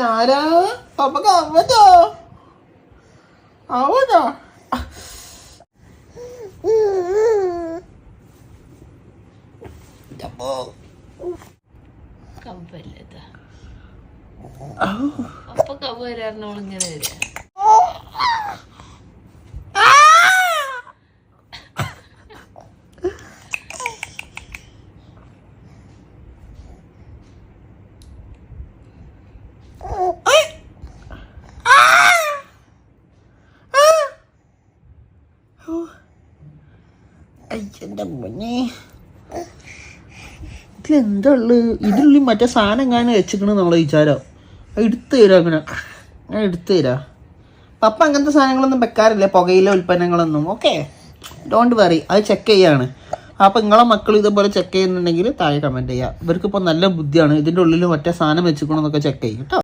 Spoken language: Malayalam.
ഇതാരാ? പപ്പക്ക് അവതോ അവതോ കമ്പല്ലത് അപ്പൊ കമ്പ വരാറിനോളിങ്ങനെ വരാ. അയ്യന്റെ മുന്നേ ഇതിലെന്താ ഉള്ളു? ഇതിനുള്ളിൽ മറ്റേ സാധനം എങ്ങാനും വെച്ചിക്കണെന്ന് നമ്മളെ വിചാരം. എടുത്തു തരാം അങ്ങനെ എടുത്തു തരാം. പപ്പ അങ്ങനത്തെ സാധനങ്ങളൊന്നും വെക്കാറില്ല, പുകയില ഉൽപ്പന്നങ്ങളൊന്നും. ഓക്കെ, ഡോണ്ട് വറി, അത് ചെക്ക് ചെയ്യാണ്. അപ്പോൾ നിങ്ങളെ മക്കൾ ഇതേപോലെ ചെക്ക് ചെയ്യുന്നുണ്ടെങ്കിൽ താഴെ കമൻറ്റ് ചെയ്യുക. ഇവർക്കിപ്പോൾ നല്ല ബുദ്ധിയാണ്, ഇതിൻ്റെ ഉള്ളിൽ മറ്റേ സാധനം വെച്ചിക്കണമെന്നൊക്കെ ചെക്ക് ചെയ്യും കേട്ടോ.